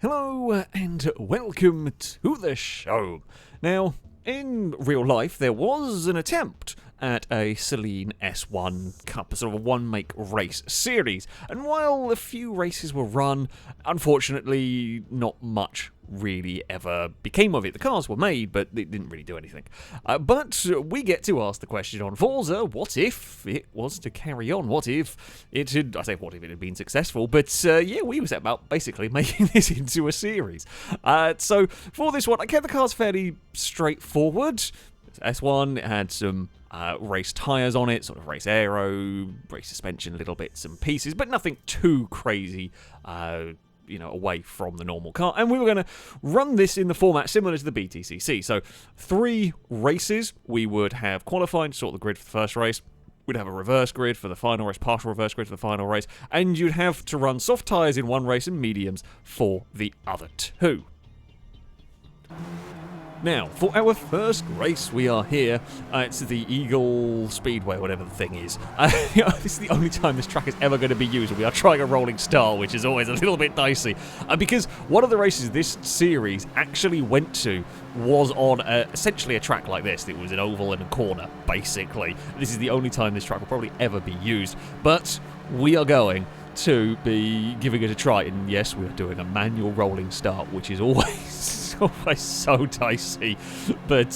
Hello and welcome to the show. Now, in real life, there was an attempt at a Saleen S1 Cup, sort of a one-make race series. And while a few races were run, unfortunately, not much really ever became of it. The cars were made, but it didn't really do anything. But we get to ask the question on Forza, what if it was to carry on? What if it had, I say what if it had been successful, but yeah, we were set about basically making this into a series. So for this one, I kept the cars fairly straightforward. S1, it had some race tyres on it, sort of race aero, race suspension, little bits and pieces, but nothing too crazy, away from the normal car. And we were going to run this in the format similar to the BTCC. So 3 races. We would have qualifying, sort of the grid for the first race. We'd have a reverse grid for the final race, partial reverse grid for the final race. And you'd have to run soft tyres in one race and mediums for the other 2. Now, for our first race, we are here. It's the Eagle Speedway, whatever the thing is. This is the only time this track is ever going to be used. We are trying a rolling start, which is always a little bit dicey. Because one of the races this series actually went to was on essentially a track like this. It was an oval and a corner, basically. This is the only time this track will probably ever be used. But we are going to be giving it a try. And yes, we are doing a manual rolling start, which is always so dicey. But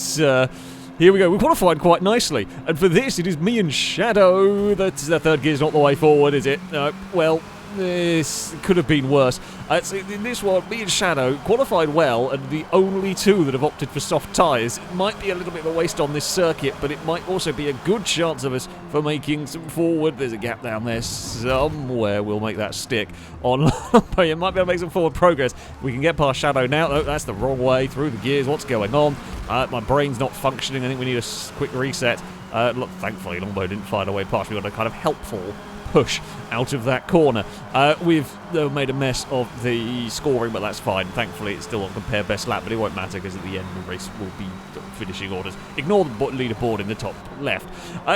here we go. We qualified quite nicely. And for this, it is me and Shadow. That's the third gear's not the way forward, is it? Well, this could have been worse. In this one, me and Shadow qualified well, and the only 2 that have opted for soft tyres. It might be a little bit of a waste on this circuit, but it might also be a good chance of us for making some forward. There's a gap down there somewhere. We'll make that stick on. You might be able to make some forward progress. We can get past Shadow now. Oh, that's the wrong way through the gears. What's going on? My brain's not functioning. I think we need a quick reset. Look, thankfully, Longbow didn't find a way past. We got a kind of helpful push out of that corner. We've made a mess of the scoring, but that's fine. Thankfully, it's still on compare best lap, but it won't matter because at the end the race will be finishing orders. Ignore the leaderboard in the top left.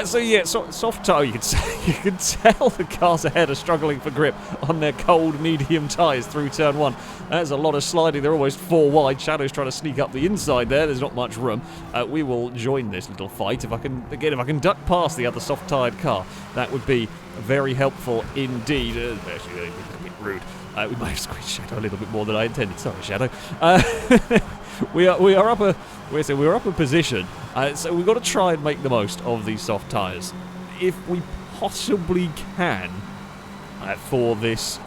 So yeah, soft toe. You can tell the cars ahead are struggling for grip on their cold medium tyres through turn 1. There's a lot of sliding. They're almost 4 wide. Shadow's trying to sneak up the inside there. There's not much room. We will join this little fight if I can duck past the other soft tyred car. That would be very helpful indeed. Actually, a little bit rude. We might have squeezed Shadow a little bit more than I intended. Sorry, Shadow. We are up a position. So we've got to try and make the most of these soft tyres, if we possibly can, for this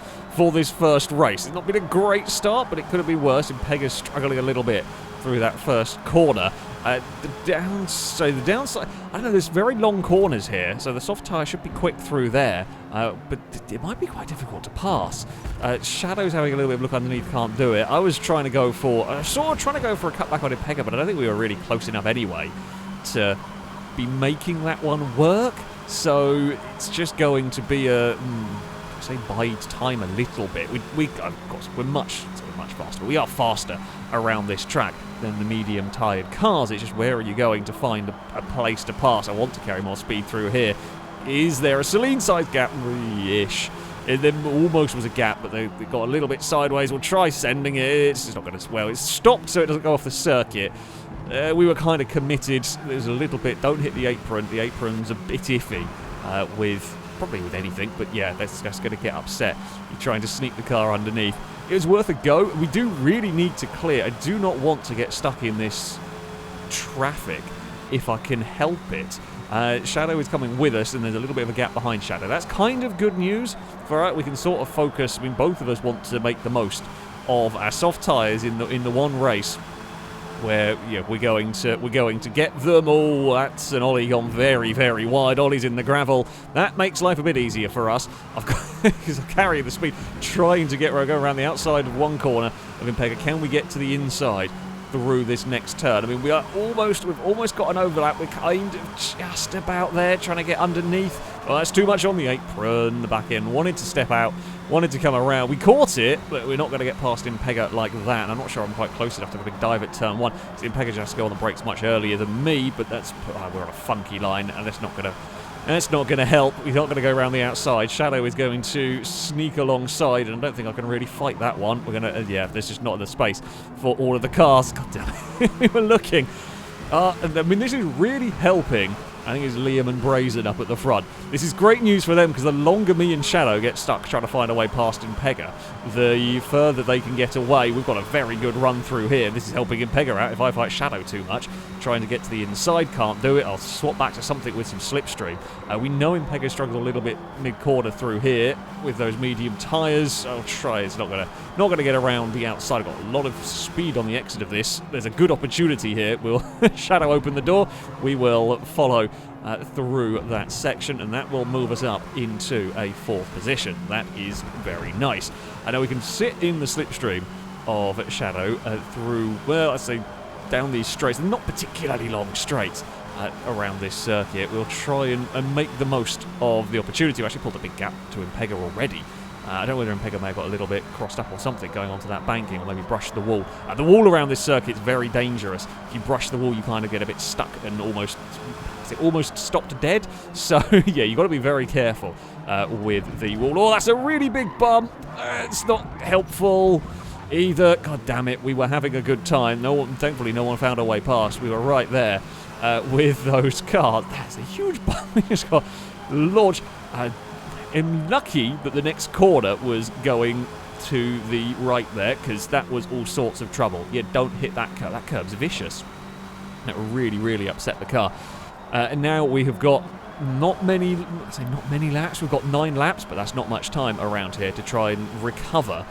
first race. It's not been a great start, but it could have been worse. And Pega's struggling a little bit through that first corner. The downside, I don't know, there's very long corners here, so the soft tyre should be quick through there, but it might be quite difficult to pass. Shadow's having a little bit of look underneath, can't do it. I was trying to go for a cutback on Pega, but I don't think we were really close enough anyway to be making that one work, so it's just going to be a... bide time a little bit. We of course, we're much faster. We are faster around this track than the medium-tyred cars. It's just, where are you going to find a place to pass? I want to carry more speed through here. Is there a Saleen-sized gap? Ish. There almost was a gap, but they got a little bit sideways. We'll try sending it. It's just not going to... Well, it's stopped so it doesn't go off the circuit. We were kind of committed. There's a little bit... Don't hit the apron. The apron's a bit iffy probably with anything, but yeah, that's going to get upset. You're trying to sneak the car underneath. It was worth a go. We do really need to clear. I do not want to get stuck in this traffic if I can help it. Shadow is coming with us, and there's a little bit of a gap behind Shadow. That's kind of good news. For we can sort of focus. I mean, both of us want to make the most of our soft tyres in the one race, where we're going to get them all. That's an ollie gone very, very wide. Ollie's in the gravel. That makes life a bit easier for us. Because I carry the speed, trying to go around the outside of one corner of Impega. Can we get to the inside through this next turn? I mean, we've almost got an overlap. We're kind of just about there, trying to get underneath. Well, that's too much on the apron. The back end wanted to step out, wanted to come around. We caught it, but we're not going to get past Impega like that. And I'm not sure I'm quite close enough to have a big dive at turn 1. So Impega just has to go on the brakes much earlier than me, but we're on a funky line, and that's not going to That's not going to help. We're not going to go around the outside. Shadow is going to sneak alongside, and I don't think I can really fight that one. We're going to, yeah, there's just not the space for all of the cars. God damn it. We were looking. I mean, this is really helping. I think it's Liam and Brazen up at the front. This is great news for them, because the longer me and Shadow get stuck trying to find a way past Impega, the further they can get away. We've got a very good run through here. This is helping Impega out. If I fight Shadow too much, trying to get to the inside, can't do it. I'll swap back to something with some slipstream. We know Impega struggles a little bit mid-corner through here with those medium tyres. I'll try. It's not gonna get around the outside. I've got a lot of speed on the exit of this. There's a good opportunity here. We'll Shadow open the door. We will follow through that section, and that will move us up into a 4th position. That is very nice. I know we can sit in the slipstream of Shadow through, well, let's say down these straights, not particularly long straights around this circuit. We'll try and make the most of the opportunity. We actually pulled a big gap to Impega already. I don't know whether Impega may have got a little bit crossed up or something going onto that banking, or maybe brushed the wall. The wall around this circuit is very dangerous. If you brush the wall, you kind of get a bit stuck and almost stopped dead. So, yeah, you've got to be very careful with the wall. Oh, that's a really big bump. It's not helpful either. God damn it, we were having a good time. Thankfully, no one found a way past. We were right there with those cars. That's a huge bump. We just got launched. I'm lucky that the next corner was going to the right there, because that was all sorts of trouble. Yeah, don't hit that curb. That curb's vicious. That really, really upset the car. And now we have got not many laps. We've got 9 laps, but that's not much time around here to try and recover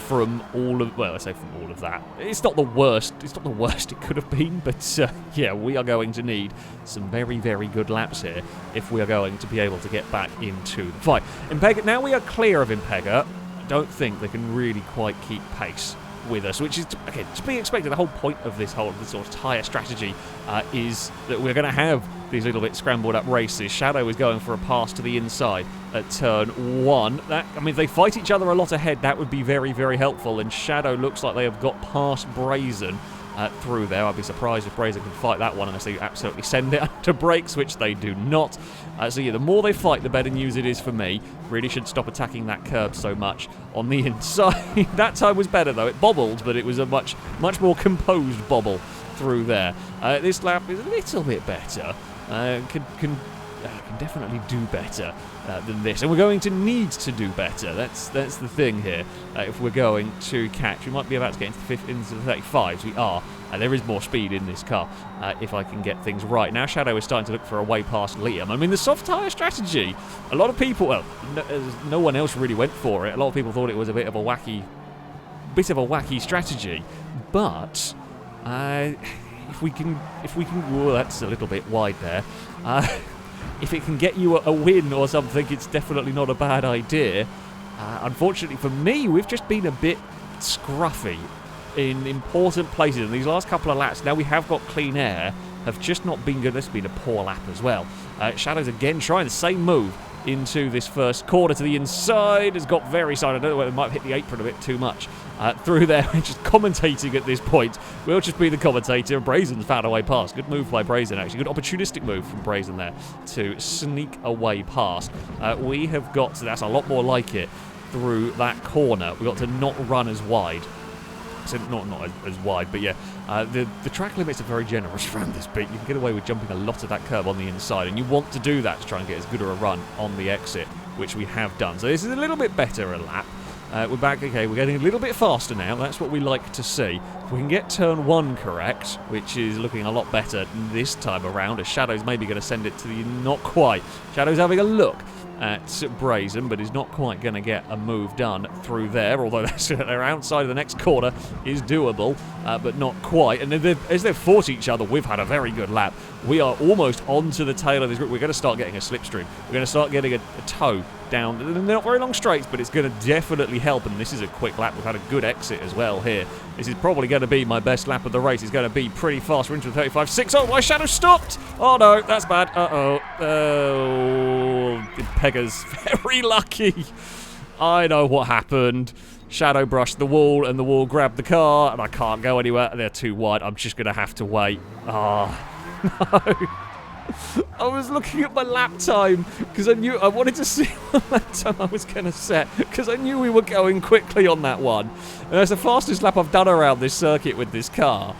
from all of, well, I say from all of that. It's not the worst. It's not the worst it could have been, but yeah, we are going to need some very, very good laps here if we are going to be able to get back into the fight. Impega, now we are clear of Impega. I don't think they can really quite keep pace with us, which is, again, to be expected. The whole point of this sort of tyre strategy is that we're going to have these little bit scrambled up races. Shadow is going for a pass to the inside at turn 1. If they fight each other a lot ahead, that would be very, very helpful, and Shadow looks like they have got past Brazen through there. I'd be surprised if Brazen can fight that one unless they absolutely send it to brakes, which they do not. So yeah, the more they fight, the better news it is for me. Really should stop attacking that curb so much on the inside. That time was better though. It bobbled, but it was a much more composed bobble through there. This lap is a little bit better. Can definitely do better than this, and we're going to need to do better. That's the thing here. If we're going to catch, we might be about to get into the 35s. We are. There is more speed in this car if I can get things right. Now Shadow is starting to look for a way past Liam. I mean, the soft tyre strategy, a lot of people, well, no one else really went for it. A lot of people thought it was a bit of a wacky strategy, but if we can, whoa, that's a little bit wide there. If it can get you a win or something, it's definitely not a bad idea. Unfortunately for me, we've just been a bit scruffy in important places in these last couple of laps. Now we have got clean air, have just not been good. This has been a poor lap as well. Shadow's again trying the same move into this first corner to the inside. Has got very side. I don't know whether it might have hit the apron a bit too much through there. We're just commentating at this point. We'll just be the commentator. Brazen's found a way past. Good move by Brazen, actually. Good opportunistic move from Brazen there to sneak away past. We have got to, that's a lot more like it, through that corner. We've got to not run as wide. So not as wide, but yeah, the track limits are very generous around this bit. You can get away with jumping a lot of that curb on the inside, and you want to do that to try and get as good a run on the exit, which we have done. So this is a little bit better a lap. We're back, okay, we're getting a little bit faster now. That's what we like to see. If we can get turn 1 correct, which is looking a lot better this time around, as Shadow's maybe going to send it to the, not quite. Shadow's having a look at Brazen, but is not quite going to get a move done through there, although they're outside of the next corner is doable, but not quite. And as they've fought each other, we've had a very good lap. We are almost onto the tail of this group. We're going to start getting a slipstream. We're going to start getting a toe down. They're not very long straights, but it's going to definitely help, and this is a quick lap. We've had a good exit as well here. This is probably going to be my best lap of the race. It's going to be pretty fast. We're into the 35.6. Oh, my Shadow stopped! Oh no, that's bad. Uh-oh. Oh, Pega's very lucky. I know what happened. Shadow brushed the wall, and the wall grabbed the car, and I can't go anywhere. They're too wide. I'm just going to have to wait. Oh, no. I was looking at my lap time because I wanted to see what lap time I was going to set because I knew we were going quickly on that one. And that's the fastest lap I've done around this circuit with this car.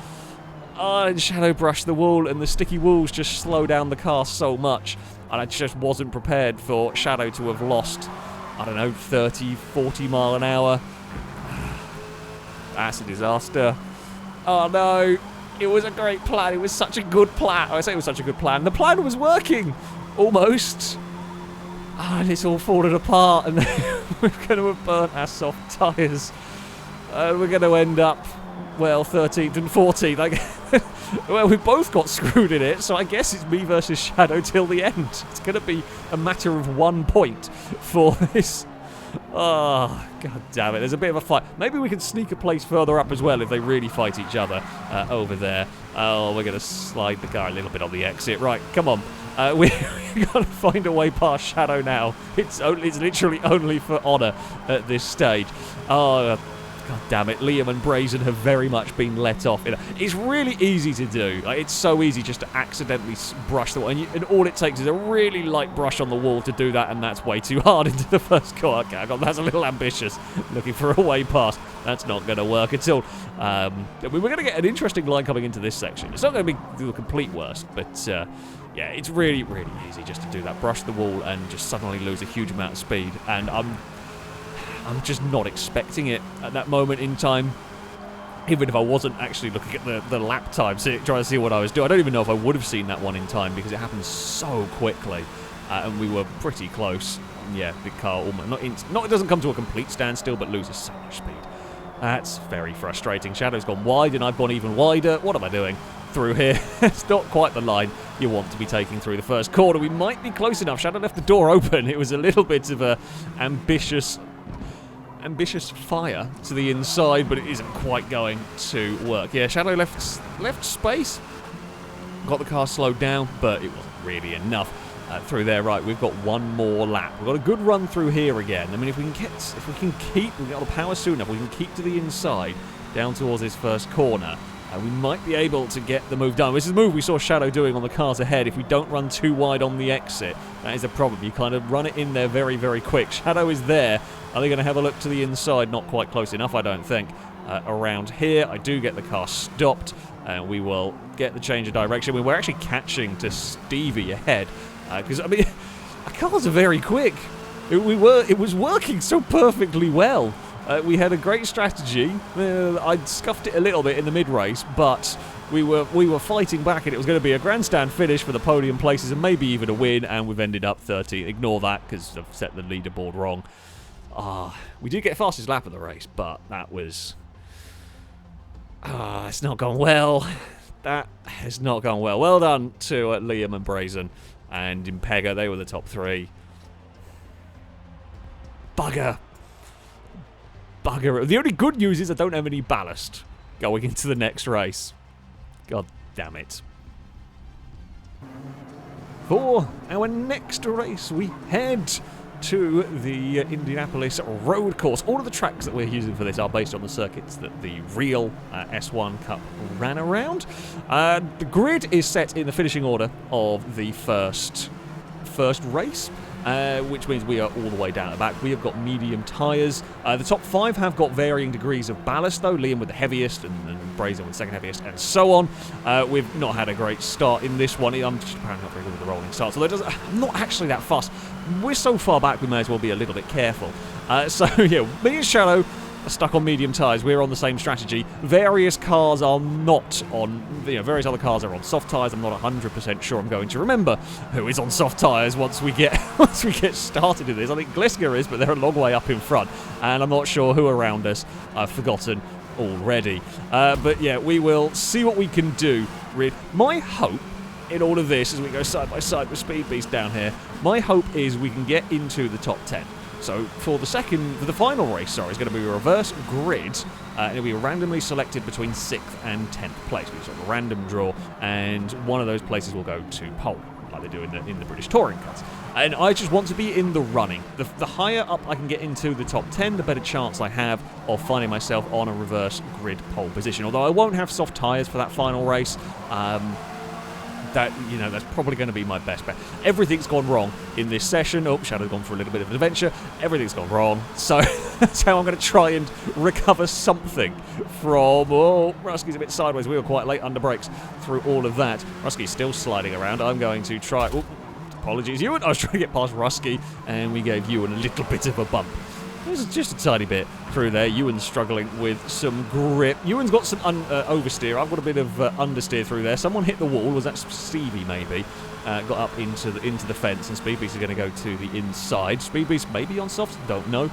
And Shadow brushed the wall, and the sticky walls just slow down the car so much. And I just wasn't prepared for Shadow to have lost, I don't know, 30, 40 mile an hour. That's a disaster. Oh no, it was a great plan. It was such a good plan. I say it was such a good plan. The plan was working, almost. And it's all fallen apart, and we're going to have burnt our soft tyres. We're going to end up, well, 13th and 14th. Well, we both got screwed in it, so I guess it's me versus Shadow till the end. It's going to be a matter of 1 point for this. Oh, god damn it. There's a bit of a fight. Maybe we can sneak a place further up as well if they really fight each other over there. Oh, we're going to slide the car a little bit on the exit. Right, come on. We've got to find a way past Shadow now. It's literally only for honour at this stage. Oh, god damn it. Liam and Brazen have very much been let off. It's really easy to do. It's so easy just to accidentally brush the wall. And all it takes is a really light brush on the wall to do that, and that's way too hard into the first corner. Okay, that's a little ambitious. Looking for a way past. That's not going to work at all. We're going to get an interesting line coming into this section. It's not going to be the complete worst, but yeah, it's really, really easy just to do that. Brush the wall and just suddenly lose a huge amount of speed. And I'm just not expecting it at that moment in time. Even if I wasn't actually looking at the lap time, trying to see what I was doing. I don't even know if I would have seen that one in time because it happened so quickly. And we were pretty close. Yeah, the car almost... It doesn't come to a complete standstill, but loses so much speed. That's very frustrating. Shadow's gone wide, and I've gone even wider. What am I doing through here? It's not quite the line you want to be taking through the first corner. We might be close enough. Shadow left the door open. It was a little bit of a ambitious fire to the inside, but it isn't quite going to work. Yeah, Shadow left space. Got the car slowed down, but it wasn't really enough. Through there, right, we've got one more lap. We've got a good run through here again. I mean, we've got the power soon enough, we can keep to the inside, down towards this first corner. We might be able to get the move done. This is the move we saw Shadow doing on the cars ahead. If we don't run too wide on the exit, that is a problem. You kind of run it in there very, very quick. Shadow is there. Are they going to have a look to the inside? Not quite close enough, I don't think. Around here, I do get the car stopped. We will get the change of direction. We're actually catching to Stevie ahead. Because, I mean, our cars are very quick. It was working so perfectly well. We had a great strategy. I'd scuffed it a little bit in the mid-race, but we were fighting back, and it was going to be a grandstand finish for the podium places and maybe even a win, and we've ended up 30th. Ignore that, because I've set the leaderboard wrong. We did get fastest lap of the race, but that was... it's not gone well. That has not gone well. Well done to Liam and Brazen. And Impega, they were the top three. Bugger. The only good news is I don't have any ballast going into the next race. God damn it. For our next race, we head to the Indianapolis road course. All of the tracks that we're using for this are based on the circuits that the real S1 Cup ran around. The grid is set in the finishing order of the first race, which means we are all the way down at the back. We have got medium tyres. The top 5 have got varying degrees of ballast, though. Liam with the heaviest, and Brazen with the second heaviest, and so on. We've not had a great start in this one. I'm just apparently not very good with the rolling start, so I'm not actually that fast. We're so far back, we may as well be a little bit careful. So, yeah, me and Shadow are stuck on medium tyres. We're on the same strategy. Various cars are not on... various other cars are on soft tyres. I'm not 100% sure I'm going to remember who is on soft tyres once we get started in this. I think Glisker is, but they're a long way up in front. And I'm not sure who around us. I've forgotten already. But yeah, we will see what we can do. My hope in all of this, as we go side by side with Speed Beast down here, my hope is we can get into the top 10. So for the final race, it's going to be a reverse grid. It'll be randomly selected between 6th and 10th place. We sort of a random draw, and one of those places will go to pole, like they do in the British Touring Cuts. And I just want to be in the running. The higher up I can get into the top 10, the better chance I have of finding myself on a reverse grid pole position. Although I won't have soft tyres for that final race. that's probably going to be my best bet. Everything's gone wrong in this session. Oh, Shadow's gone for a little bit of an adventure. Everything's gone wrong. So that's how I'm going to try and recover something from... Oh, Rusky's a bit sideways. We were quite late under brakes through all of that. Rusky's still sliding around. I'm going to try... Oh, apologies, Ewan. I was trying to get past Rusky, and we gave Ewan a little bit of a bump. There's just a tiny bit through there. Ewan's struggling with some grip. Ewan's got some oversteer. I've got a bit of understeer through there. Someone hit the wall. Was that Stevie, maybe? Got up into the fence, and Speed Beast is going to go to the inside. Speed Beast maybe on softs. Don't know.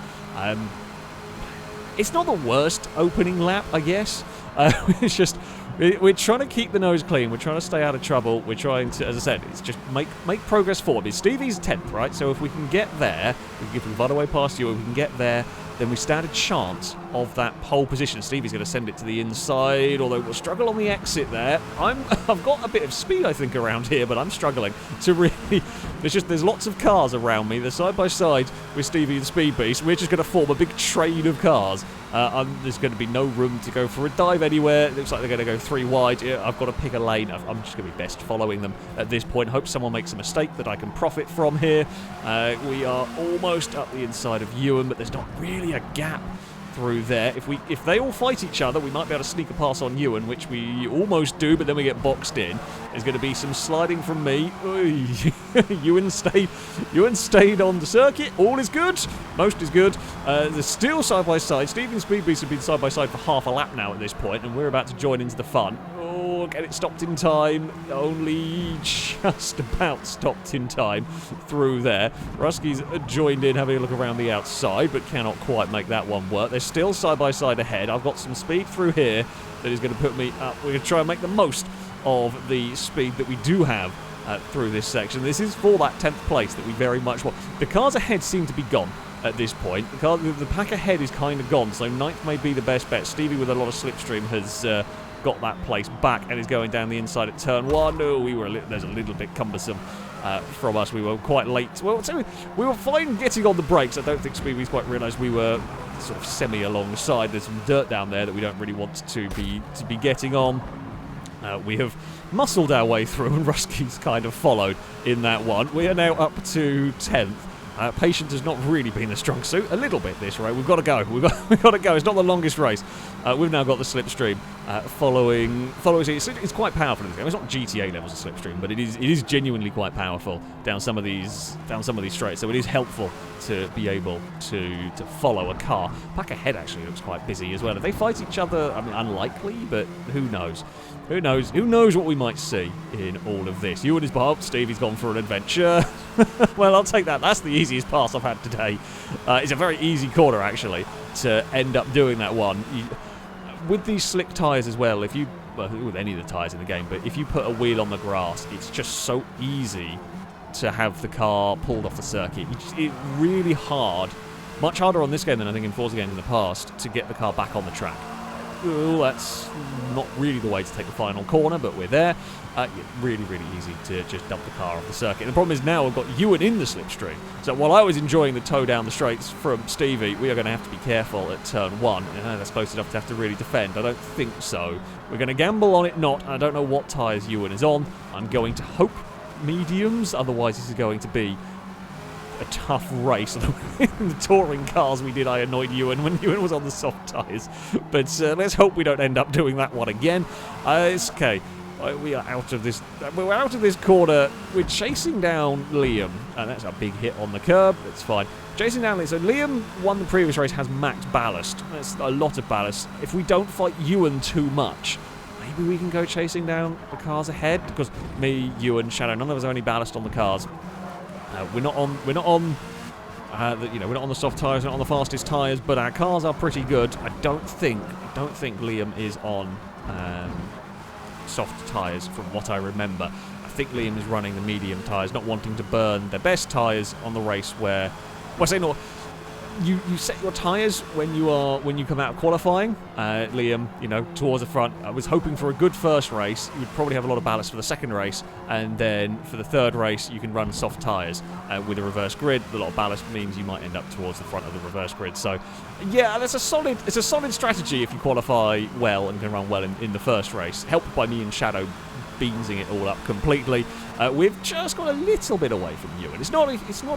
It's not the worst opening lap, I guess. It's just... We're trying to keep the nose clean. We're trying to stay out of trouble. We're trying to, as I said, it's just make progress forward. It's Stevie's 10th, right? So if we can get there, if we run away past you, if we can get there, then we stand a chance of that pole position. Stevie's going to send it to the inside, although we'll struggle on the exit there. I've got a bit of speed, I think, around here, but I'm struggling to really... There's lots of cars around me. They're side by side with Stevie and Speed Beast. We're just going to form a big train of cars. There's going to be no room to go for a dive anywhere. It looks like they're going to go 3 wide. I've got to pick a lane. I'm just going to be best following them at this point. Hope someone makes a mistake that I can profit from here. We are almost up the inside of Ewan, but there's not really a gap through there. If they all fight each other, we might be able to sneak a pass on Ewan, which we almost do, but then we get boxed in. There's going to be some sliding from me. Ewan stayed on the circuit. All is good. Most is good. They're still side by side. Steve and Speed Beast have been side by side for half a lap now at this point, and we're about to join into the fun. Oh, get it stopped in time. Only just about stopped in time through there. Rusky's joined in, having a look around the outside, but cannot quite make that one work. They're still side by side ahead. I've got some speed through here that is going to put me up. We're going to try and make the most of the speed that we do have through this section. This is for that 10th place that we very much want. The cars ahead seem to be gone at this point. The pack ahead is kind of gone, so 9th may be the best bet. Stevie, with a lot of slipstream, has got that place back and is going down the inside at turn 1. No, there's a little bit cumbersome from us. We were quite late. Well, so we were fine getting on the brakes. I don't think Speedway's quite realised we were sort of semi alongside. There's some dirt down there that we don't really want to be getting on. We have muscled our way through, and Rusky's kind of followed in that one. We are now up to 10th. Patience has not really been a strong suit. A little bit this race. We've got to go. We've got to go. It's not the longest race. We've now got the slipstream following. It's quite powerful in this game. It's not GTA levels of slipstream, but it is genuinely quite powerful down some of these straights. So it is helpful to be able to follow a car. Back ahead actually looks quite busy as well. If they fight each other, I mean, unlikely, but who knows? Who knows? Who knows what we might see in all of this? Ewan is behind. Stevie's gone for an adventure. Well, I'll take that. That's the easiest pass I've had today. It's a very easy corner, actually, to end up doing that one. With these slick tyres as well, with any of the tyres in the game, but if you put a wheel on the grass, it's just so easy to have the car pulled off the circuit. It's really hard, much harder on this game than I think in Forza games in the past, to get the car back on the track. Well, that's not really the way to take the final corner, but we're there. Really, really easy to just dump the car off the circuit. And the problem is now we've got Ewan in the slipstream. So while I was enjoying the tow down the straights from Stevie, we are going to have to be careful at turn 1. That's close enough to have to really defend. I don't think so. We're going to gamble on it not. I don't know what tyres Ewan is on. I'm going to hope mediums. Otherwise, this is going to be a tough race. In the touring cars we did, I annoyed Ewan when Ewan was on the soft tyres. But let's hope we don't end up doing that one again. It's okay. We are out of this. We're out of this corner. We're chasing down Liam, and that's a big hit on the curb. It's fine. Chasing down Liam. So Liam won the previous race, has max ballast. That's a lot of ballast. If we don't fight Ewan too much, maybe we can go chasing down the cars ahead. Because me, Ewan, Shadow, none of us have any ballast on the cars. We're not on the soft tyres, we're not on the fastest tyres, but our cars are pretty good. I don't think Liam is on soft tyres from what I remember. I think Liam is running the medium tyres, not wanting to burn their best tyres on the race where... Well, I say not... You set your tyres when you come out of qualifying. Liam, towards the front. I was hoping for a good first race. You would probably have a lot of ballast for the second race, and then for the third race you can run soft tyres with a reverse grid. A lot of ballast means you might end up towards the front of the reverse grid. So, yeah, it's a solid strategy if you qualify well and can run well in the first race. Helped by me and Shadow beansing it all up completely. We've just got a little bit away from Ewan. It's not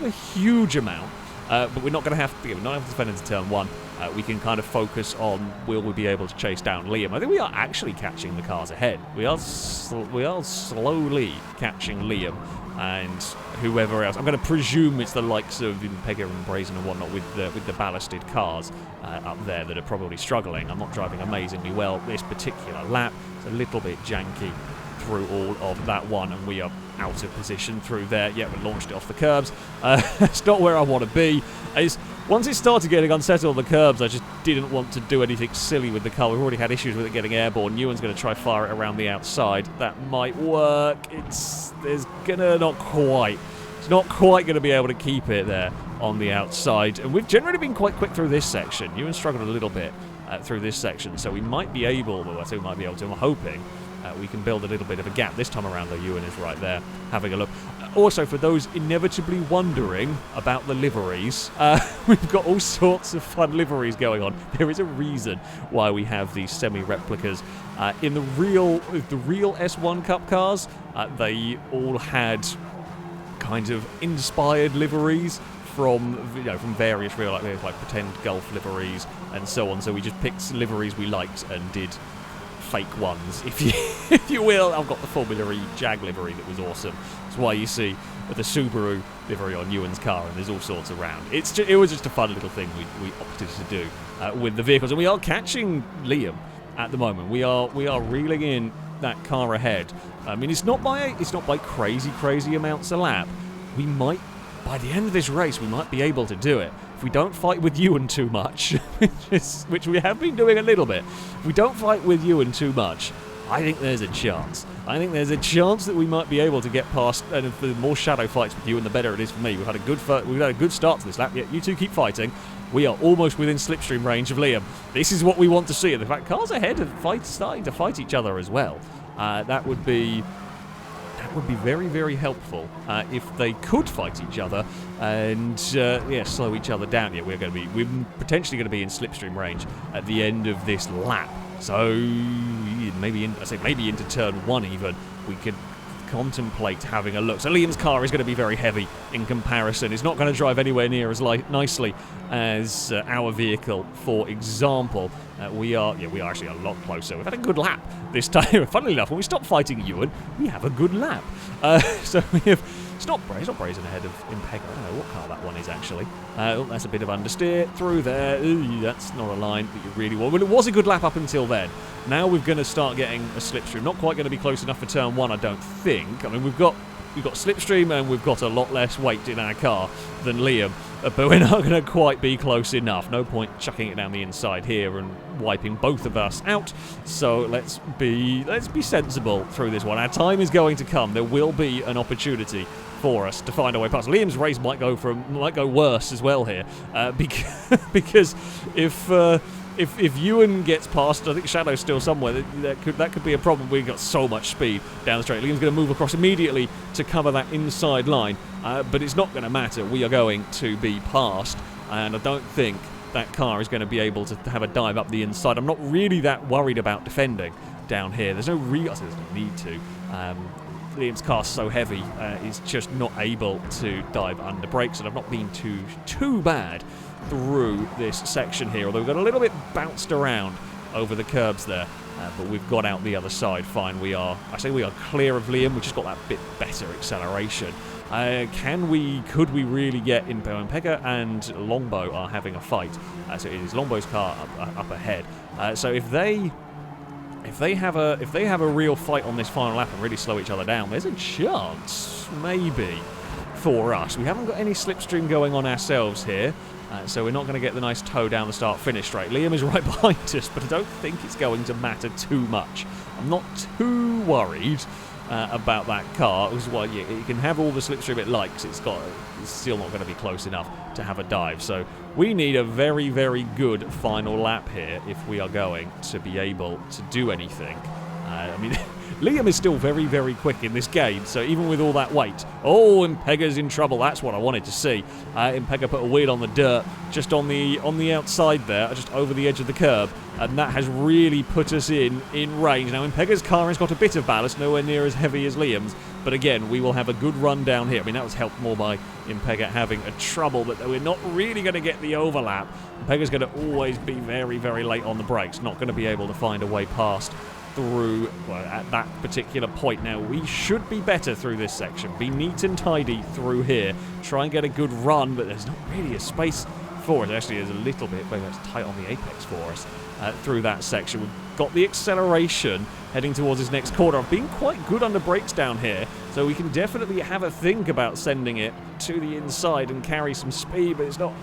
a huge amount, but we're not going to have to defend into turn 1. We can kind of focus on will we be able to chase down Liam. I think we are actually catching the cars ahead. We are slowly catching Liam and whoever else. I'm going to presume it's the likes of Pegger and Brazen and whatnot with the ballasted cars up there that are probably struggling. I'm not driving amazingly well this particular lap. It's a little bit janky through all of that one, and we are out of position through there. Yeah, we launched it off the curbs. It's not where I want to be. Once it started getting unsettled on the curbs, I just didn't want to do anything silly with the car. We've already had issues with it getting airborne. Ewan's going to try fire it around the outside. That might work. It's not quite going to be able to keep it there on the outside. And we've generally been quite quick through this section. Ewan struggled a little bit through this section, so we might be able, well, I say we might be able to, I'm hoping, we can build a little bit of a gap. This time around, though, Ewan is right there having a look. Also, for those inevitably wondering about the liveries, we've got all sorts of fun liveries going on. There is a reason why we have these semi-replicas. In the real S1 Cup cars, they all had kind of inspired liveries from various real like pretend Gulf liveries and so on. So we just picked liveries we liked and did fake ones, if you will. I've got the Formula E Jag livery that was awesome. That's why you see the Subaru livery on Ewan's car, and there's all sorts around. It was just a fun little thing we opted to do with the vehicles, and we are catching Liam at the moment. We are reeling in that car ahead. I mean, it's not by crazy amounts a lap. We might, by the end of this race, we might be able to do it. If we don't fight with Ewan too much, which we have been doing a little bit, if we don't fight with Ewan too much, I think there's a chance. I think there's a chance that we might be able to get past, and if the more shadow fights with Ewan, the better it is for me. We've had a good start to this lap, yet you two keep fighting. We are almost within slipstream range of Liam. This is what we want to see. And in fact, cars ahead are starting to fight each other as well. That would be very, very helpful if they could fight each other and slow each other down. Yeah, we're potentially going to be in slipstream range at the end of this lap. So maybe into turn 1 even we could contemplate having a look. So Liam's car is going to be very heavy in comparison. It's not going to drive anywhere near as nicely as our vehicle, for example. We are actually a lot closer. We've had a good lap this time. Funnily enough, when we stop fighting Ewan, we have a good lap. So we have. It's not Brazen ahead of Impeg. I don't know what car that one is actually. That's a bit of understeer through there. Ooh, that's not a line that you really want. Well, it was a good lap up until then. Now we're going to start getting a slipstream. Not quite going to be close enough for turn 1, I don't think. I mean, we've got slipstream and we've got a lot less weight in our car than Liam, but we're not going to quite be close enough. No point chucking it down the inside here and wiping both of us out. So let's be sensible through this one. Our time is going to come. There will be an opportunity for us to find our way past. Liam's race might go worse as well here, because if Ewan gets past, I think Shadow's still somewhere. That could be a problem. We've got so much speed down the straight. Liam's going to move across immediately to cover that inside line, but it's not going to matter. We are going to be past, and I don't think that car is going to be able to have a dive up the inside. I'm not really that worried about defending down here. There's no need to. Liam's car's so heavy, it's just not able to dive under brakes, and I've not been too bad through this section here, although we've got a little bit bounced around over the curbs there, but we've got out the other side fine. We are clear of Liam. We've just got that bit better acceleration. Could we really get in? Pegger and Longbow are having a fight, so it is Longbow's car up ahead. So if they have a real fight on this final lap and really slow each other down, there's a chance maybe for us. We haven't got any slipstream going on ourselves here, so we're not going to get the nice tow down the start-finish straight. Liam is right behind us, but I don't think it's going to matter too much. I'm not too worried about that car. Because, well, yeah, it can have all the slipstream it likes. It's still not going to be close enough to have a dive. So we need a very, very good final lap here if we are going to be able to do anything. I mean, Liam is still very, very quick in this game, so even with all that weight... Oh, Impega's in trouble. That's what I wanted to see. Impega put a wheel on the dirt, just on the outside there, just over the edge of the curb, and that has really put us in range. Now, Impega's car has got a bit of ballast, nowhere near as heavy as Liam's, but again, we will have a good run down here. I mean, that was helped more by Impega having a trouble, but we're not really going to get the overlap. Impega's going to always be very, very late on the brakes, not going to be able to find a way past through, well, at that particular point. Now, we should be better through this section, be neat and tidy through here, try and get a good run, but there's not really a space for it. Actually, there's a little bit, maybe it's tight on the apex for us through that section. We've got the acceleration heading towards this next corner. I've been quite good under brakes down here, so we can definitely have a think about sending it to the inside and carry some speed, but it's not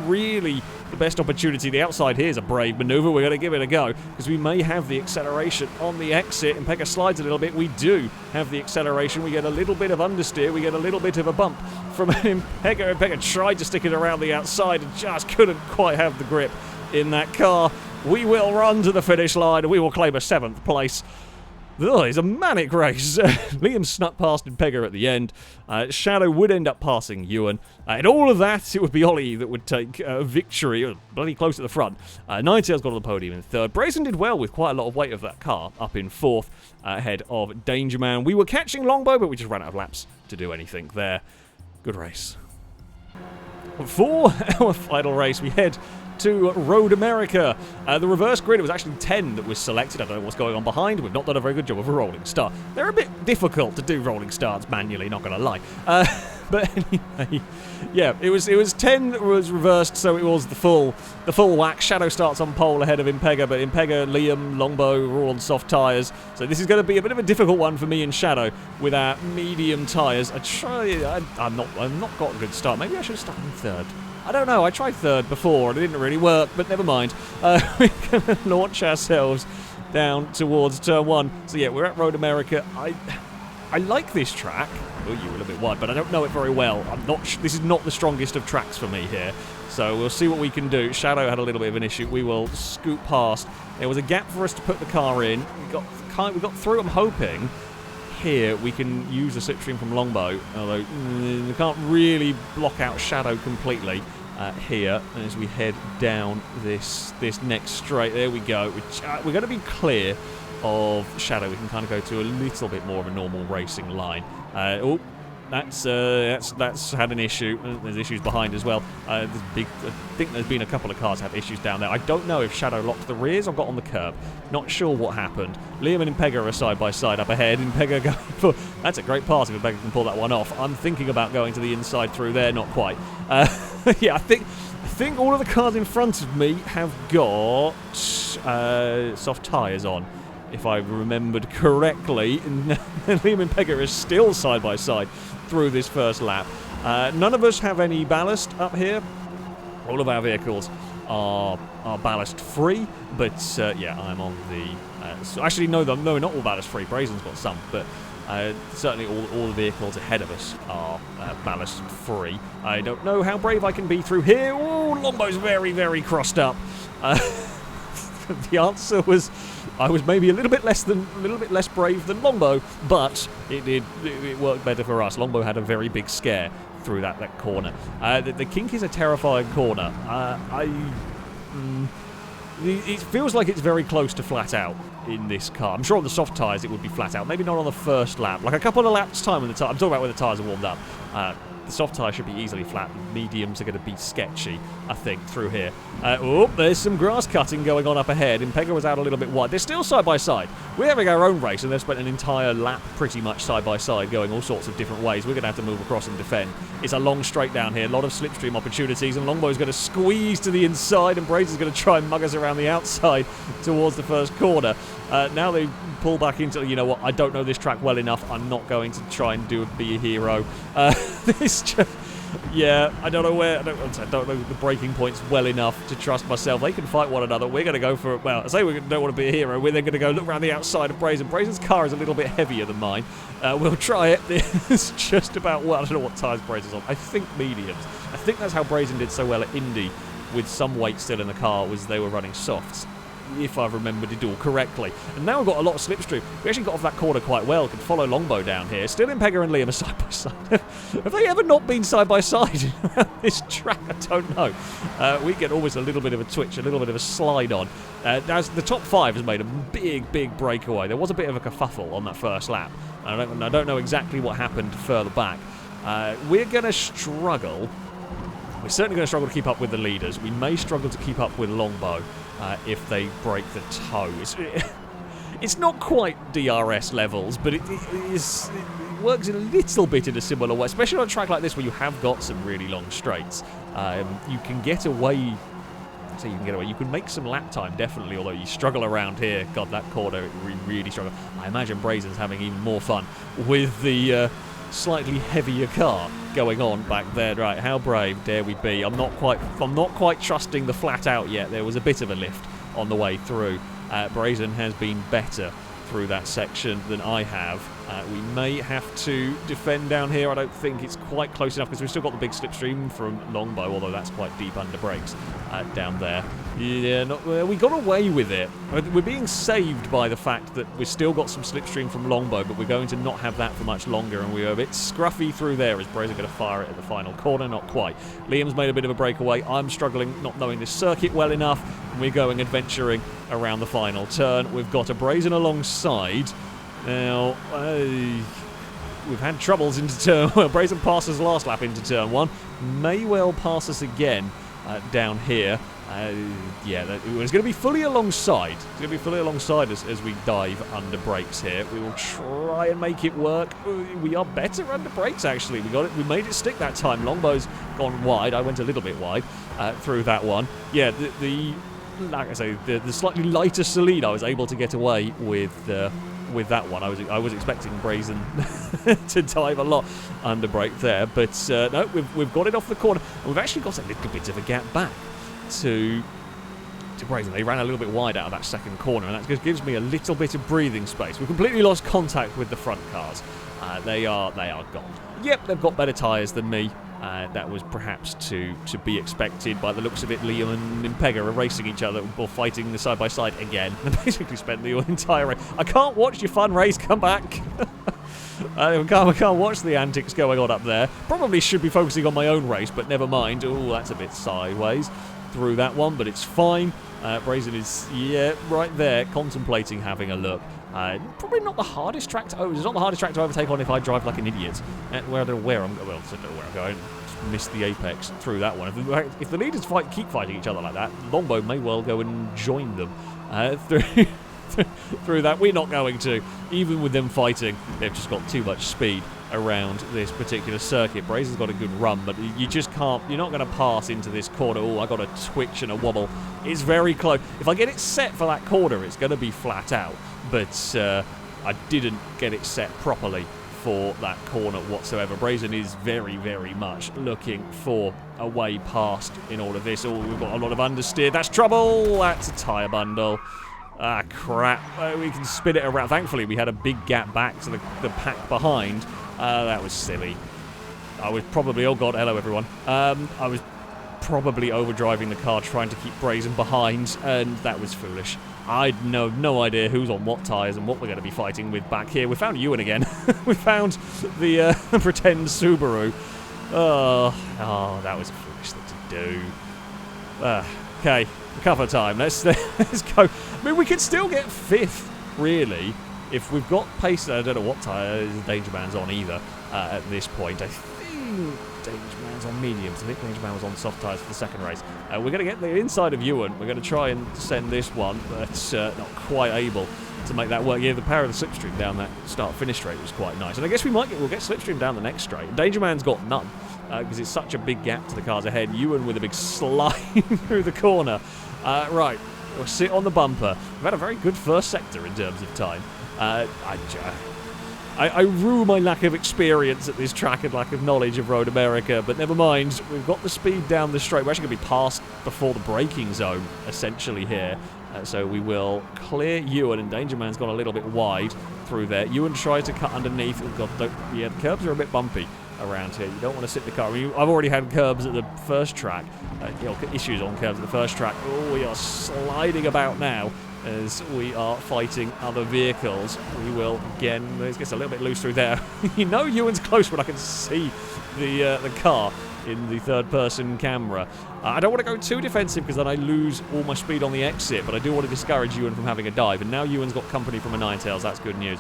really the best opportunity. The outside here is a brave maneuver. We're going to give it a go because we may have the acceleration on the exit. Impega slides a little bit. We do have the acceleration. We get a little bit of understeer. We get a little bit of a bump from Impega. Impega tried to stick it around the outside and just couldn't quite have the grip in that car. We will run to the finish line and we will claim a 7th place. Oh, it's a manic race. Liam snuck past Impega at the end. Shadow would end up passing Ewan. In all of that, it would be Ollie that would take victory, bloody close at the front. Ninetails got on the podium in 3rd. Brazen did well with quite a lot of weight of that car, up in 4th, ahead of Danger Man. We were catching Longbow, but we just ran out of laps to do anything there. Good race. For our final race, we head to Road America. The reverse grid, it was actually 10 that was selected. I don't know what's going on behind. We've not done a very good job of a rolling start. They're a bit difficult to do rolling starts manually, not going to lie. But anyway, yeah, it was 10 that was reversed, so it was the full whack. Shadow starts on pole ahead of Impega, but Impega, Liam, Longbow are all on soft tyres. So this is going to be a bit of a difficult one for me and Shadow with our medium tyres. I've not got a good start. Maybe I should have started in 3rd. I don't know, I tried 3rd before and it didn't really work, but never mind. We're going to launch ourselves down towards turn 1. So yeah, we're at Road America. I like this track. Oh, you were a little bit wide, but I don't know it very well. This is not the strongest of tracks for me here. So we'll see what we can do. Shadow had a little bit of an issue. We will scoot past. There was a gap for us to put the car in. We got through, I'm hoping. Here we can use the slipstream from Longbow, although we can't really block out Shadow completely here as we head down this next straight. There we go. We're going to be clear of Shadow. We can kind of go to a little bit more of a normal racing line. That's had an issue. There's issues behind as well. I think there's been a couple of cars have issues down there. I don't know if Shadow locked the rears or got on the curb. Not sure what happened. Liam and Impega are side by side up ahead. Impega going for... That's a great pass if Impega can pull that one off. I'm thinking about going to the inside through there. Not quite. Yeah, I think all of the cars in front of me have got soft tyres on, if I remembered correctly. Liam and Impega are still side by side through this first lap. None of us have any ballast up here. All of our vehicles are ballast free, but yeah, I'm on the... so actually, no, not all ballast free. Brazen's got some, but certainly all the vehicles ahead of us are ballast free. I don't know how brave I can be through here. Oh, Longbow's very, very crossed up. The answer was I was maybe a little bit less brave than Longbow, but it worked better for us. Longbow had a very big scare through that corner. The kink is a terrifying corner. It feels like it's very close to flat out in this car. I'm sure on the soft tyres it would be flat out. Maybe not on the first lap. Like a couple of laps time when I'm talking about when the tyres are warmed up. The soft tyre should be easily flat. Mediums are going to be sketchy, I think, through here. Oh, there's some grass cutting going on up ahead. Impega was out a little bit wide. They're still side by side. We're having our own race, and they've spent an entire lap pretty much side by side, going all sorts of different ways. We're going to have to move across and defend. It's a long straight down here, a lot of slipstream opportunities, and Longbow's going to squeeze to the inside, and Brazen's going to try and mug us around the outside towards the first corner. Now they pull back into, you know what, I don't know this track well enough. I'm not going to try and be a hero. Yeah, I don't know I don't know the breaking points well enough to trust myself. They can fight one another. We're going to go for, well, I say we don't want to be a hero. We're then going to go look around the outside of Brazen. Brazen's car is a little bit heavier than mine. We'll try it. It's just about, well, I don't know what tyres Brazen's on. I think mediums. I think that's how Brazen did so well at Indy with some weight still in the car, was they were running softs. if I've remembered it all correctly. And now we've got a lot of slipstream. We actually got off that corner quite well. Could follow Longbow down here. Still Impega and Liam are side by side. Have they ever not been side by side around this track? I don't know. We get always a little bit of a twitch, a little bit of a slide on. As the top 5 has made a big breakaway. There was a bit of a kerfuffle on that first lap. I don't know exactly what happened further back. We're going to struggle. We're certainly going to struggle to keep up with the leaders. We may struggle to keep up with Longbow if they break the toe. It's not quite DRS levels, but it works a little bit in a similar way, especially on a track like this where you have got some really long straights. You can get away. So you can get away. You can make some lap time, definitely, although you struggle around here. God, that corner, we really struggle. I imagine Brazen's having even more fun with the slightly heavier car going on back there. Right, how brave dare we be? I'm not quite trusting the flat out yet. There was a bit of a lift on the way through. Brazen has been better through that section than I have. We may have to defend down here. I don't think it's quite close enough because we've still got the big slipstream from Longbow, although that's quite deep under brakes down there. Yeah, we got away with it. We're being saved by the fact that we've still got some slipstream from Longbow, but we're going to not have that for much longer, and we were a bit scruffy through there. Is Brazen going to fire it at the final corner? Not quite. Liam's made a bit of a breakaway. I'm struggling, not knowing this circuit well enough, and we're going adventuring around the final turn. We've got a Brazen alongside. Now, we've had troubles into turn. Well, Brazen passed us last lap into turn 1. May well pass us again down here. Yeah, it's going to be fully alongside. It's going to be fully alongside us as we dive under brakes here. We will try and make it work. We are better under brakes, actually. We got it. We made it stick that time. Longbow's gone wide. I went a little bit wide through that one. Yeah, like I say, the slightly lighter Saleen, I was able to get away with that one. I was expecting Brazen to dive a lot under brake there, but no, we've got it off the corner. And we've actually got a little bit of a gap back to Brazen. They ran a little bit wide out of that second corner, and that just gives me a little bit of breathing space. We've completely lost contact with the front cars. They are gone. Yep, they've got better tyres than me. That was perhaps to be expected. By the looks of it, Liam and Impega are racing each other or fighting side by side again. They basically spent the entire race. I can't watch your fun race. Come back. I can't watch the antics going on up there. Probably should be focusing on my own race, but never mind. Oh, that's a bit sideways through that one, but it's fine. Brazen is, yeah, right there, contemplating having a look. Probably not the hardest track to... it's not the hardest track to overtake on if I drive like an idiot. Where I don't know where I'm going. Well, I don't know where I'm going. Just missed the apex through that one. If the leaders keep fighting each other like that, Longbow may well go and join them through that. We're not going to. Even with them fighting, they've just got too much speed around this particular circuit. Brazen's got a good run, but you just can't... You're not going to pass into this corner. Oh, I got a twitch and a wobble. It's very close. If I get it set for that corner, it's going to be flat out. But I didn't get it set properly for that corner whatsoever. Brazen is very, very much looking for a way past in all of this. Oh, we've got a lot of understeer. That's trouble. That's a tyre bundle. Ah, crap. We can spin it around. Thankfully, we had a big gap back to the pack behind. That was silly. I was probably... Oh, God. Hello, everyone. I was probably overdriving the car trying to keep Brazen behind, and that was foolish. I'd no idea who's on what tyres and what we're going to be fighting with back here. We found Ewan again. We found the pretend Subaru. Oh, that was a foolish thing to do. Okay, recover time. Let's go. I mean, we could still get 5th, really, if we've got pace. I don't know what tyre Danger Man's on either at this point. I think Danger Man's on mediums. I think Danger Man was on soft tyres for the second race. We're going to get the inside of Ewan. We're going to try and send this one, but not quite able to make that work. Yeah, the power of the slipstream down that start-finish straight was quite nice. And I guess we'll get slipstream down the next straight. Danger Man's got none, because it's such a big gap to the cars ahead. Ewan with a big slide through the corner. Right, we'll sit on the bumper. We've had a very good first sector in terms of time. I rue my lack of experience at this track and lack of knowledge of Road America, but never mind. We've got the speed down the straight. We're actually going to be passed before the braking zone, essentially, here. So we will clear Ewan, and Danger Man's gone a little bit wide through there. Ewan tries to cut underneath. Oh, God, yeah, the curbs are a bit bumpy around here. You don't want to sit the car. I mean, I've already had curbs at the first track, issues on curbs at the first track. Oh, we are sliding about now as we are fighting other vehicles. We will, again, this gets a little bit loose through there. You know Ewan's close when I can see the car in the third-person camera. I don't want to go too defensive because then I lose all my speed on the exit, but I do want to discourage Ewan from having a dive, and now Ewan's got company from a Ninetales. That's good news.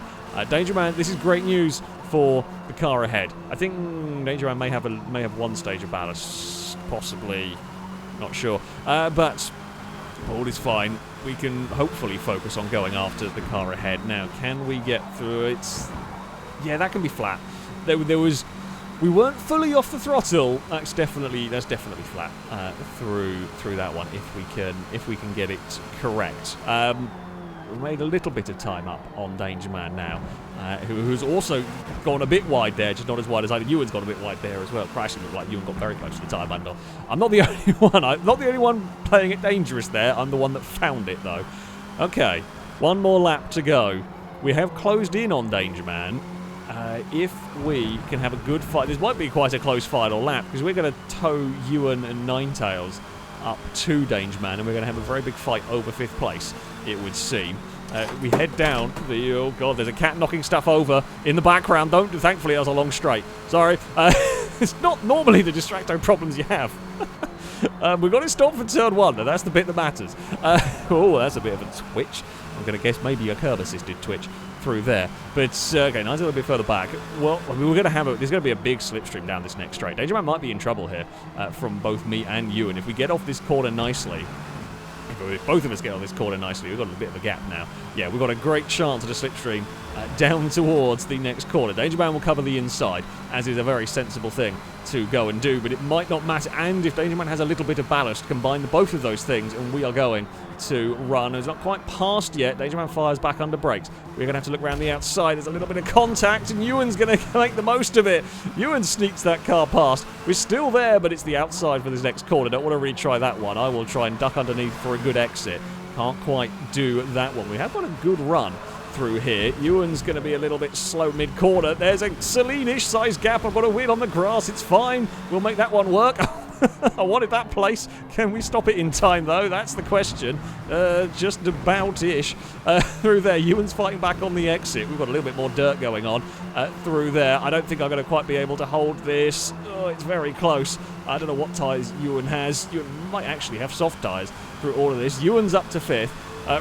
Danger Man, this is great news for the car ahead. I think Danger Man may have one stage of ballast, possibly, not sure, but all is fine. We can hopefully focus on going after the car ahead. Now, can we get through it? Yeah, that can be flat. We weren't fully off the throttle. That's definitely flat through that one if we can get it correct. We've made a little bit of time up on Danger Man now, who's also gone a bit wide there, just not as wide as I did. Ewan's gone a bit wide there as well. Crashing looked like Ewan got very close to the tyre bundle. I'm not the only one. I'm not the only one playing it dangerous there. I'm the one that found it though. Okay, one more lap to go. We have closed in on Danger Man. If we can have a good fight, this might be quite a close final lap because we're going to tow Ewan and Ninetales up to Danger Man, and we're going to have a very big fight over 5th place, it would seem. We head down the... Oh, God, there's a cat knocking stuff over in the background. Thankfully, that was a long straight. Sorry. It's not normally the distracto problems you have. We've got it stopped for turn 1, and that's the bit that matters. Oh, that's a bit of a twitch. I'm going to guess maybe a curb-assisted twitch through there. But, okay, nice a little bit further back. Well, I mean, there's going to be a big slipstream down this next straight. Danger Man might be in trouble here from both me and you, and if we get off this corner nicely, if both of us get on this corner nicely, we've got a bit of a gap now. Yeah, we've got a great chance at a slipstream down towards the next corner. Danger Man will cover the inside, as is a very sensible thing to go and do, but it might not matter. And if Danger Man has a little bit of ballast, combine both of those things, and we are going to run. It's not quite past yet. Danger Man fires back under brakes. We're going to have to look around the outside. There's a little bit of contact, and Ewan's going to make the most of it. Ewan sneaks that car past. We're still there, but it's the outside for this next corner. Don't want to retry that one. I will try and duck underneath for a good exit. Can't quite do that one. We have got a good run through here. Ewan's going to be a little bit slow mid-corner. There's a Saleen-ish size gap. I've got a wheel on the grass. It's fine. We'll make that one work. I wanted that place. Can we stop it in time, though? That's the question. Just about-ish. Through there, Ewan's fighting back on the exit. We've got a little bit more dirt going on through there. I don't think I'm going to quite be able to hold this. Oh, it's very close. I don't know what tyres Ewan has. Ewan might actually have soft tyres through all of this. Ewan's up to 5th.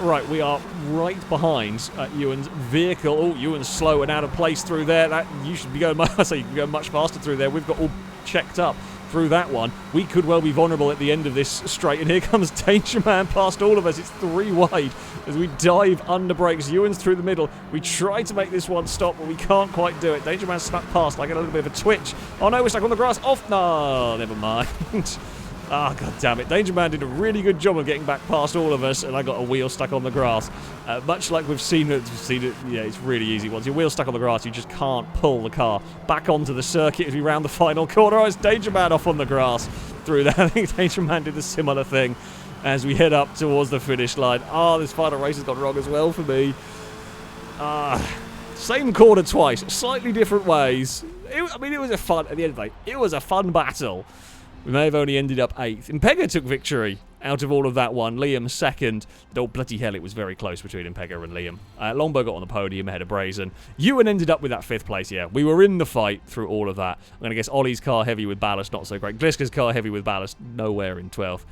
Right, we are right behind Ewan's vehicle. Oh, Ewan's slow and out of place through there. You should be going. I say you can go much faster through there. We've got all checked up through that one. We could well be vulnerable at the end of this straight. And here comes Danger Man past all of us. It's 3 wide as we dive under brakes. Ewan's through the middle. We try to make this one stop, but we can't quite do it. Danger Man snuck past. I get a little bit of a twitch. Oh no, we're stuck on the grass. Off. No, never mind. Ah, oh, god damn it. Danger Man did a really good job of getting back past all of us, and I got a wheel stuck on the grass. Much like we've seen it, yeah, it's really easy. Once your wheel's stuck on the grass, you just can't pull the car back onto the circuit as we round the final corner. Oh, it's Danger Man off on the grass through that. I think Danger Man did a similar thing as we head up towards the finish line. Oh, this final race has gone wrong as well for me. Same corner twice, slightly different ways. It was a fun, at the end of the day, it was a fun battle. We may have only ended up 8th. Impega took victory out of all of that one. Liam 2nd. Oh, bloody hell, it was very close between Impega and Liam. Longbow got on the podium ahead of Brazen. Ewan ended up with that 5th place, yeah. We were in the fight through all of that. I'm going to guess Ollie's car heavy with ballast, not so great. Gliska's car heavy with ballast, nowhere in 12th.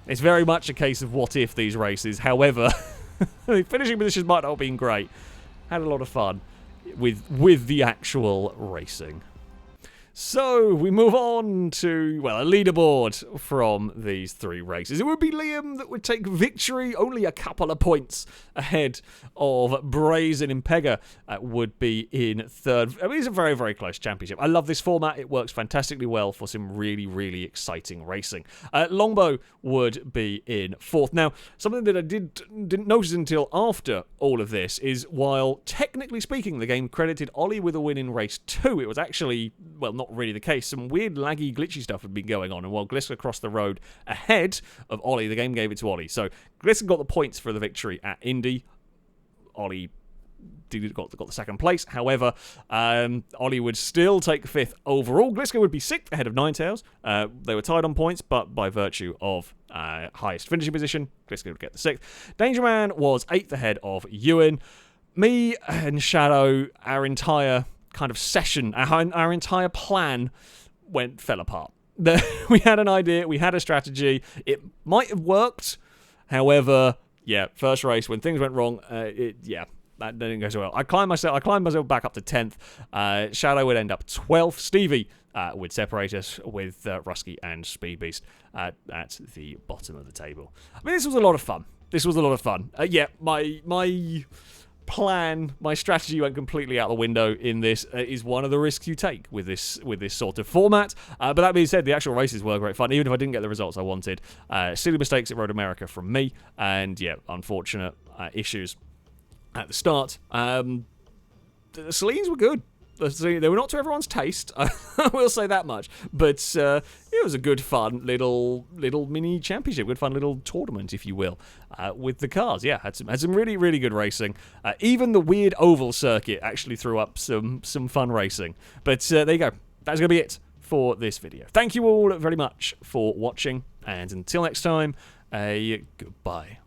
It's very much a case of what if these races. However, the finishing positions might not have been great. Had a lot of fun with the actual racing. So, we move on to, well, a leaderboard from these 3 races. It would be Liam that would take victory, only a couple of points ahead of Brazen. Impega would be in 3rd. I mean, it's a very, very close championship. I love this format. It works fantastically well for some really, really exciting racing. Longbow would be in 4th. Now, something that I didn't notice until after all of this is, while technically speaking, the game credited Ollie with a win in race 2, it was actually, well, not really the case. Some weird, laggy, glitchy stuff had been going on, and while Gliska crossed the road ahead of Ollie, the game gave it to Ollie. So Gliska got the points for the victory at Indy. Ollie got the second place. However, Ollie would still take 5th overall. Glisko would be 6th ahead of Ninetales. They were tied on points, but by virtue of highest finishing position, Glisko would get the 6th. Danger Man was 8th ahead of Ewan. Me and Shadow, our entire kind of session, our entire plan fell apart. We had an idea, we had a strategy. It might have worked. However, yeah, first race, when things went wrong, that didn't go so well. I climbed myself back up to 10th. Shadow would end up 12th. Stevie would separate us with Rusky and Speed Beast at the bottom of the table. I mean, this was a lot of fun. My plan, my strategy went completely out the window in this. Is one of the risks you take with this sort of format. But that being said, the actual races were great fun, even if I didn't get the results I wanted. Silly mistakes at Road America from me, and yeah, unfortunate issues at the start. The Saleens were good. They were not to everyone's taste, I will say that much. But it was a good, fun little mini championship, good, fun little tournament, if you will, with the cars. Yeah, had some really, really good racing. Even the weird oval circuit actually threw up some fun racing. But there you go. That's going to be it for this video. Thank you all very much for watching, and until next time, goodbye.